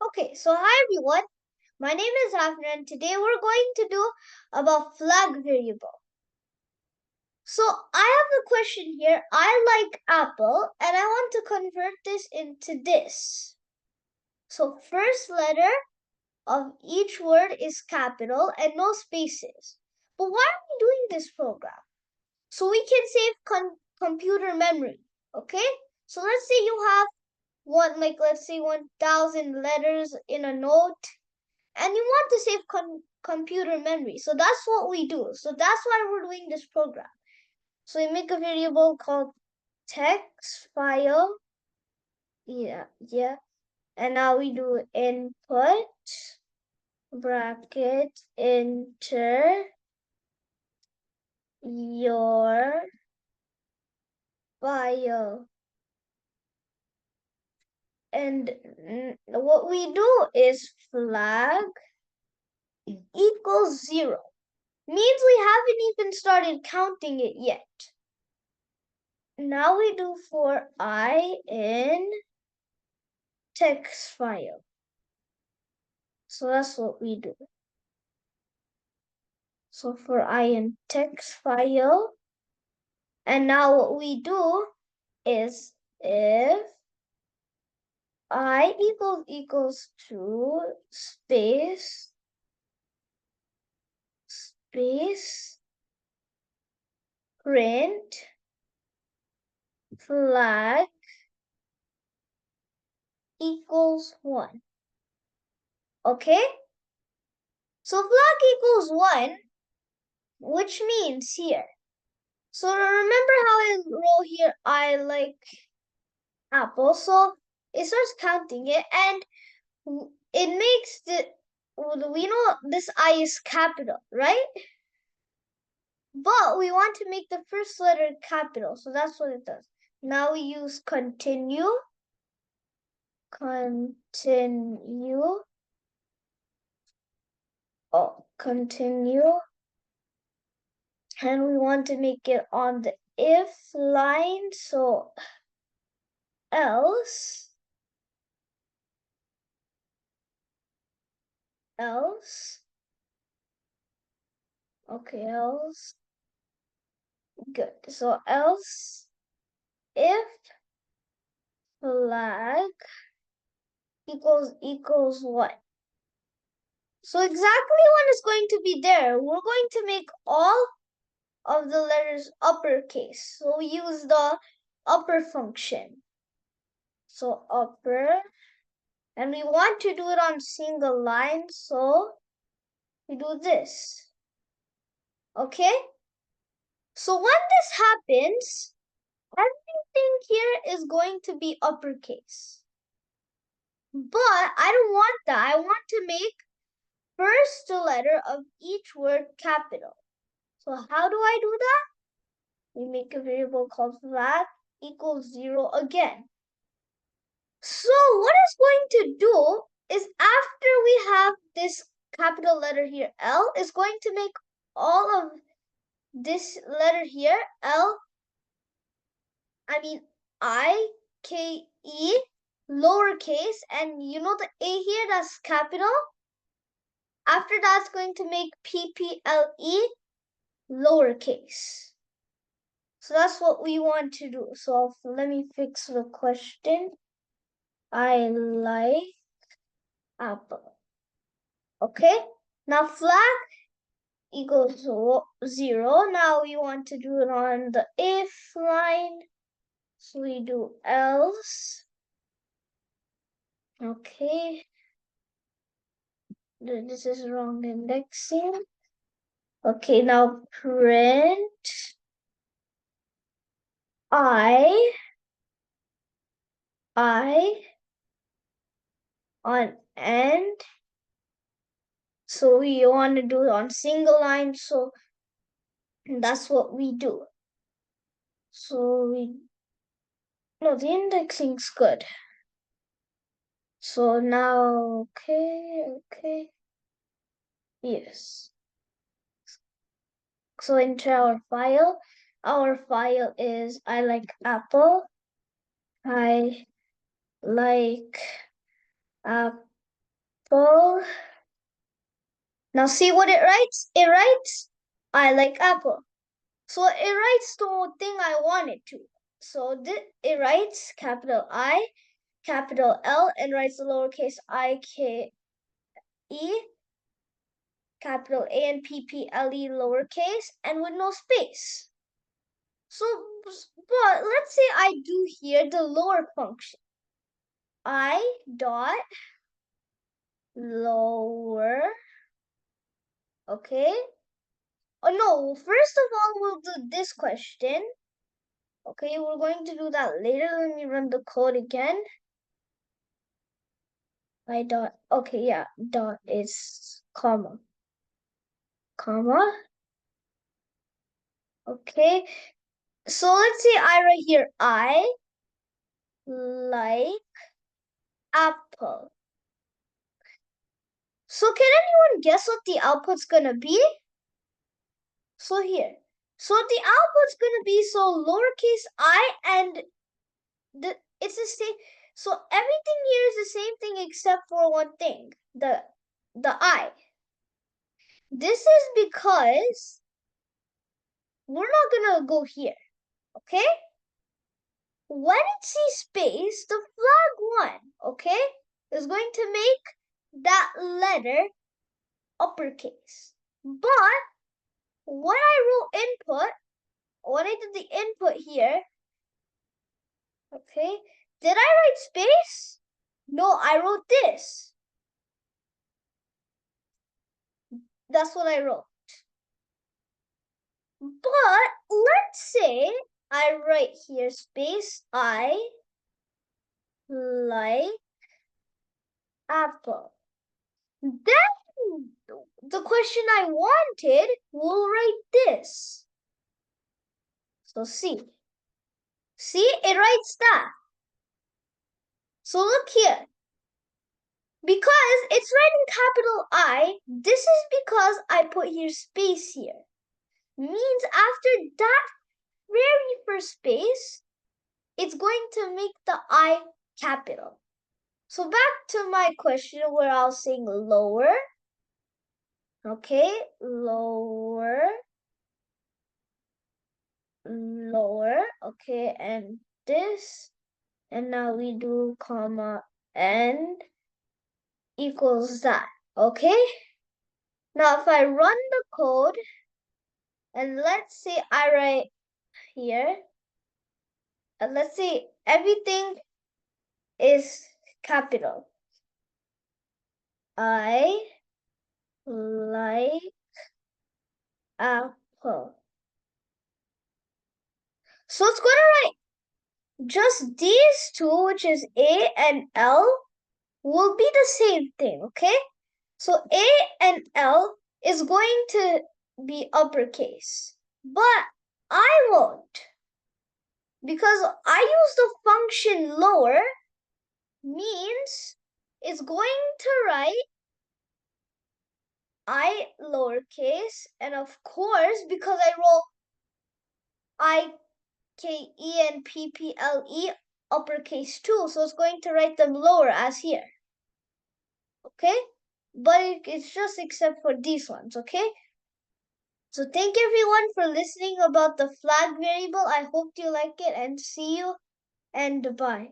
Okay, so hi everyone. My name is Afna and today we're going to do about flag variable. So I have a question here. I like apple and I want to convert this into this. So first letter of each word is capital and no spaces. But why are we doing this program? So we can save computer memory, okay? So let's say you have let's say 1,000 letters in a note and you want to save computer memory. So that's what we do. So that's why we're doing this program. So we make a variable called text file. Yeah. And now we do input bracket enter your file. And what we do is flag equals 0. Means we haven't even started counting it yet. Now we do for I in text file. So that's what we do. So for I in text file. And now what we do is if I equals to space print flag equals 1. Okay? So flag equals 1, which means here. So remember how I wrote here, I like apple. So it starts counting it and it makes we know this I is capital, right? But we want to make the first letter capital. So that's what it does. Now we use continue. Continue. And we want to make it on the if line. So else. Okay, else. Good. So else if flag equals 1. So exactly 1 is going to be there. We're going to make all of the letters uppercase. So we use the upper function. So upper. And we want to do it on single line. So we do this. Okay? So when this happens, everything here is going to be uppercase. But I don't want that. I want to make first letter of each word capital. So how do I do that? We make a variable called flag equals 0 again. So what it's going to do is after we have this capital letter here, L, is going to make all of this letter here, I-K-E, lowercase, and you know the A here, that's capital. After that's going to make P-P-L-E, lowercase. So that's what we want to do. So let me fix the question. I like apple. Okay, now flag equals 0. Now we want to do it on the if line. So we do else. Okay. This is wrong indexing. Okay, now print I on end. So we want to do it on single line. So that's what we do. So the indexing's good. So now, okay. Yes. So into our file is I like apple. I like apple. apple. Now see what it writes? It writes, I like apple. So it writes the thing I want it to. So it writes capital I, capital L, and writes the lowercase I, K, E, capital A, and P, P, L, E, lowercase, and with no space. So, but let's say I do here the lower function. I dot lower, okay? Oh no, first of all, we'll do this question. Okay, we're going to do that later. Let me run the code again. I dot, okay, yeah, dot is comma. Comma. Okay, so let's say I write here, I like apple. So can anyone guess what the output's gonna be? So here. So the output's gonna be so lowercase I and it's the same. So everything here is the same thing except for one thing. The I. This is because we're not gonna go here. Okay? When it sees space, the flag one, okay, is going to make that letter uppercase. But when I wrote input, when I did the input here, okay, did I write space? No, I wrote this. That's what I wrote. But let's say I write here space, I like apple. Then the question I wanted will write this. So see, it writes that. So look here. Because it's writing capital I, this is because I put here space here. Means after that very first space, it's going to make the I capital. So back to my question where I was saying lower. Okay, lower. Okay, and this, and now we do comma and equals that. Okay, now if I run the code, and let's say I write here, and let's say everything is capital. I like apple. So it's going to write just these two, which is A and L, will be the same thing, okay? So A and L is going to be uppercase, but I won't. Because I use the function lower, means it's going to write I lowercase, and of course, because I roll I, K, E, and P, P, L, E uppercase too, so it's going to write them lower as here. Okay? But it's just except for these ones, okay? So thank you everyone for listening about the flag variable. I hope you like it and see you and bye.